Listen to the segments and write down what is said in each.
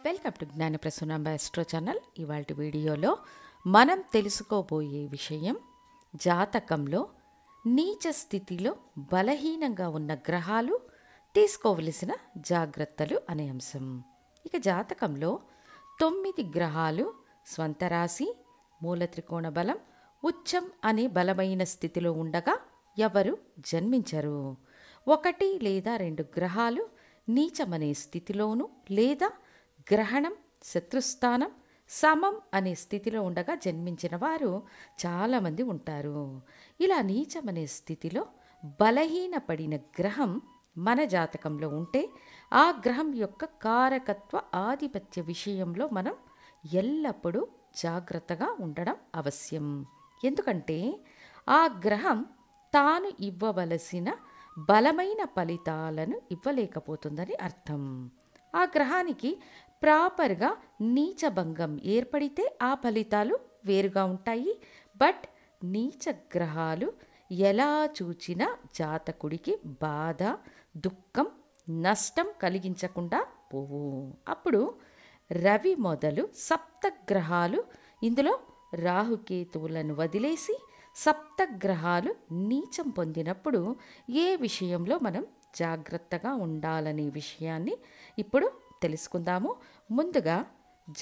Welcome to Gnanaprasunamba astro channel. ఇవాళ వీడియోలో మనం తెలుసుకోబోయే విషయం జాతకంలో నీచ స్థితిలో బలహీనంగా ఉన్న గ్రహాలు తీసుకోవలసిన జాగ్రత్తలు అనే అంశం. ఇక జాతకంలో 9 గ్రహాలు స్వంత రాశి, మూల త్రికోణ బలం, ఉచ్చం అనే బలమైన స్థితిలో ఉండగా ఎవరు జన్మించరు. 1 లేదా 2 గ్రహాలు నీచమనే స్థితిలోనూ లేదా గ్రహణం, శత్రుస్థానం, సమం అనే స్థితిలో ఉండగా జన్మించిన వారు చాలామంది ఉంటారు. ఇలా నీచమనే స్థితిలో బలహీనపడిన గ్రహం మన జాతకంలో ఉంటే ఆ గ్రహం యొక్క కారకత్వ ఆధిపత్య విషయంలో మనం ఎల్లప్పుడూ జాగ్రత్తగా ఉండడం అవశ్యం. ఎందుకంటే ఆ గ్రహం తాను ఇవ్వవలసిన బలమైన ఫలితాలను ఇవ్వలేకపోతుందని అర్థం. ఆ గ్రహానికి ప్రాపర్గా నీచభంగం ఏర్పడితే ఆ ఫలితాలు వేరుగా ఉంటాయి. బట్ నీచ గ్రహాలు ఎలా చూచినా జాతకుడికి బాధ, దుఃఖం, నష్టం కలిగించకుండా పోవు. అప్పుడు రవి మొదలు సప్తగ్రహాలు, ఇందులో రాహుకేతువులను వదిలేసి సప్తగ్రహాలు నీచం పొందినప్పుడు ఏ విషయంలో మనం జాగ్రత్తగా ఉండాలనే విషయాన్ని ఇప్పుడు తెలుసుకుందాము. ముందుగా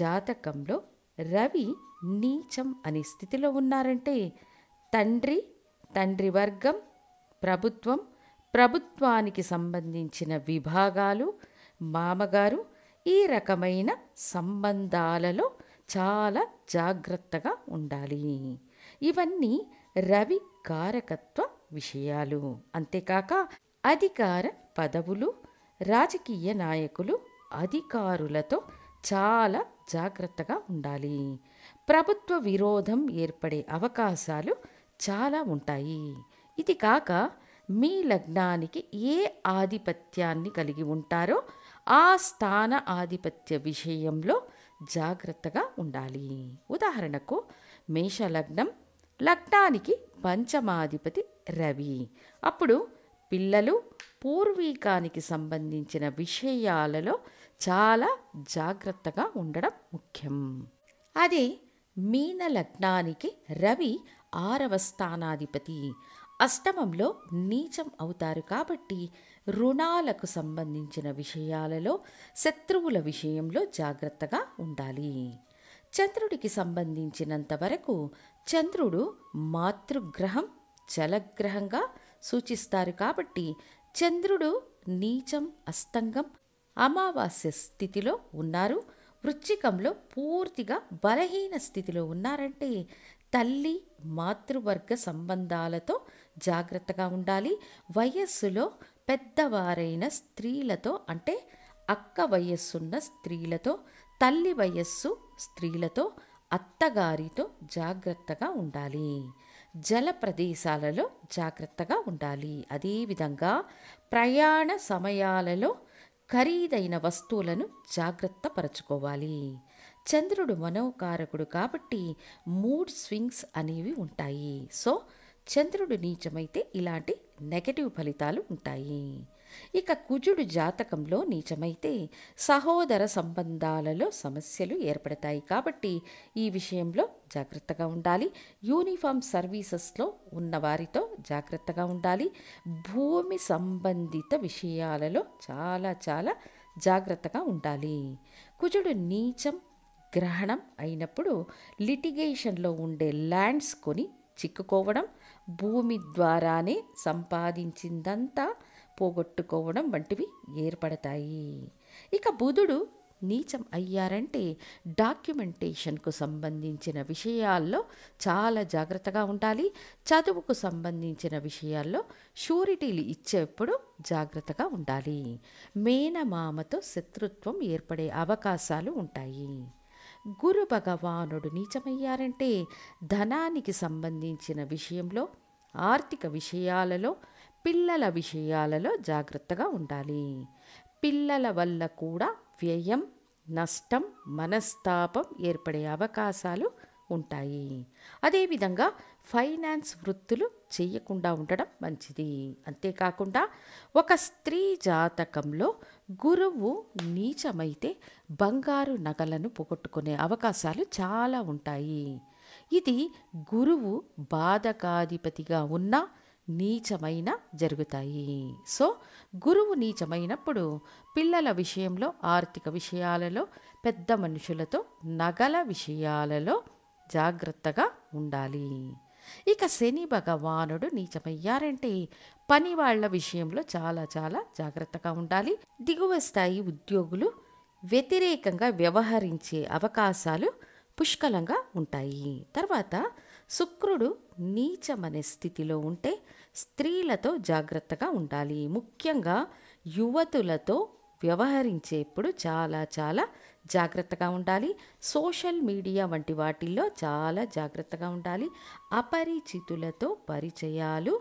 జాతకంలో రవి నీచం అనే స్థితిలో ఉన్నారంటే తండ్రి వర్గం, ప్రభుత్వానికి సంబంధించిన విభాగాలు, మామగారు, ఈ రకమైన సంబంధాలలో చాలా జాగ్రత్తగా ఉండాలి. ఇవన్నీ రవి కారకత్వ విషయాలు. అంతేకాక అధికార పదవులు, రాజకీయ నాయకులు, అధికారులతో చాలా జాగ్రత్తగా ఉండాలి. ప్రభుత్వ విరోధం ఏర్పడే అవకాశాలు చాలా ఉంటాయి. ఇది కాక మీ లగ్నానికి ఏ ఆధిపత్యాన్ని కలిగి ఉంటారో ఆ స్థాన ఆధిపత్య విషయంలో జాగ్రత్తగా ఉండాలి. ఉదాహరణకు మేష లగ్నం, లగ్నానికి పంచమాధిపతి రవి. అప్పుడు పిల్లలు, పూర్వీకానికి సంబంధించిన విషయాలలో చాలా జాగ్రత్తగా ఉండడం ముఖ్యం. అదే మీన లగ్నానికి రవి 6వ స్థానాధిపతి, అష్టమంలో నీచం అవుతారు కాబట్టి రుణాలకు సంబంధించిన విషయాలలో, శత్రువుల విషయంలో జాగ్రత్తగా ఉండాలి. చంద్రుడికి సంబంధించినంత వరకు చంద్రుడు మాతృగ్రహం, జలగ్రహంగా సూచిస్తారు కాబట్టి చంద్రుడు నీచం, అస్తంగం, అమావాస్య స్థితిలో ఉన్నారు, వృశ్చికంలో పూర్తిగా బలహీన స్థితిలో ఉన్నారంటే తల్లి, మాతృవర్గ సంబంధాలతో జాగ్రత్తగా ఉండాలి. వయస్సులో పెద్దవారైన స్త్రీలతో, అంటే అక్క వయస్సున్న స్త్రీలతో, తల్లి వయస్సు స్త్రీలతో, అత్తగారితో జాగ్రత్తగా ఉండాలి. జల ప్రదేశాలలో జాగ్రత్తగా ఉండాలి. అదేవిధంగా ప్రయాణ సమయాలలో ఖరీదైన వస్తువులను జాగ్రత్త పరచుకోవాలి. చంద్రుడు మనోకారకుడు కాబట్టి మూడ్ స్వింగ్స్ అనేవి ఉంటాయి. సో చంద్రుడు నీచమైతే ఇలాంటి నెగటివ్ ఫలితాలు ఉంటాయి. ఇక కుజుడు జాతకంలో నీచమైతే సహోదర సంబంధాలలో సమస్యలు ఏర్పడతాయి కాబట్టి ఈ విషయంలో జాగ్రత్తగా ఉండాలి. యూనిఫామ్ సర్వీసెస్లో ఉన్న వారితో జాగ్రత్తగా ఉండాలి. భూమి సంబంధిత విషయాలలో చాలా జాగ్రత్తగా ఉండాలి. కుజుడు నీచం, గ్రహణం అయినప్పుడు లిటిగేషన్లో ఉండే ల్యాండ్స్ కొని చిక్కుకోవడం, భూమి ద్వారానే సంపాదించిందంతా పోగొట్టుకోవడం వంటివి ఏర్పడతాయి. ఇక బుధుడు నీచం అయ్యారంటే డాక్యుమెంటేషన్కు సంబంధించిన విషయాల్లో చాలా జాగ్రత్తగా ఉండాలి. చదువుకు సంబంధించిన విషయాల్లో షూరిటీలు ఇచ్చేప్పుడు జాగ్రత్తగా ఉండాలి. మేనమామతో శత్రుత్వం ఏర్పడే అవకాశాలు ఉంటాయి. గురు భగవానుడు నీచమయ్యారంటే ధనానికి సంబంధించిన విషయంలో, ఆర్థిక విషయాలలో, పిల్లల విషయాలలో జాగ్రత్తగా ఉండాలి. పిల్లల వల్ల కూడా వ్యయం, నష్టం, మనస్తాపం ఏర్పడే అవకాశాలు ఉంటాయి. అదేవిధంగా ఫైనాన్స్ వృత్తులు చేయకుండా ఉండడం మంచిది. అంతేకాకుండా ఒక స్త్రీ జాతకంలో గురువు నీచమైతే బంగారు నగలను పోగొట్టుకునే అవకాశాలు చాలా ఉంటాయి. ఇది గురువు బాధకాధిపతిగా ఉన్న నీచమైన జరుగుతాయి. సో గురువు నీచమైనప్పుడు పిల్లల విషయంలో, ఆర్థిక విషయాలలో, పెద్ద మనుషులతో, నగల విషయాలలో జాగ్రత్తగా ఉండాలి. ఇక శని భగవానుడు నీచమయ్యారంటే పని వాళ్ళ విషయంలో చాలా చాలా జాగ్రత్తగా ఉండాలి. దిగువ స్థాయి ఉద్యోగులు వ్యతిరేకంగా వ్యవహరించే అవకాశాలు పుష్కలంగా ఉంటాయి. తర్వాత శుక్రుడు నీచమనే స్థితిలో ఉంటే స్త్రీలతో జాగ్రత్తగా ఉండాలి. ముఖ్యంగా యువతులతో వ్యవహరించేప్పుడు చాలా చాలా జాగ్రత్తగా ఉండాలి. సోషల్ మీడియా వంటి వాటిల్లో చాలా జాగ్రత్తగా ఉండాలి. అపరిచితులతో పరిచయాలు,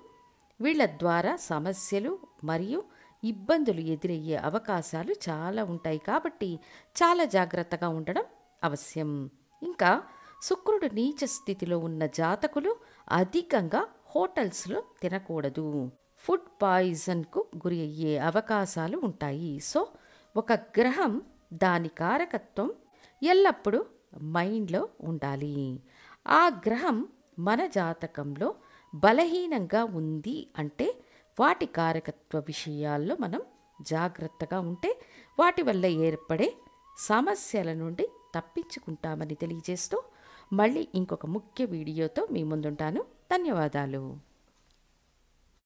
వీళ్ళ ద్వారా సమస్యలు మరియు ఇబ్బందులు ఎదురయ్యే అవకాశాలు చాలా ఉంటాయి. కాబట్టి చాలా జాగ్రత్తగా ఉండడం అవశ్యం. ఇంకా శుక్రుడు నీచ స్థితిలో ఉన్న జాతకులు అధికంగా హోటల్స్లో తినకూడదు. ఫుడ్ పాయిజన్కు గురి అయ్యే అవకాశాలు ఉంటాయి. సో ఒక గ్రహం దాని కారకత్వం ఎల్లప్పుడూ మైండ్లో ఉండాలి. ఆ గ్రహం మన జాతకంలో బలహీనంగా ఉంది అంటే వాటి కారకత్వ విషయాల్లో మనం జాగ్రత్తగా ఉంటే వాటి వల్ల ఏర్పడే సమస్యల నుండి తప్పించుకుంటామని తెలియజేస్తూ మళ్ళీ ఇంకొక ముఖ్య వీడియోతో మీ ముందుంటాను. ధన్యవాదాలు.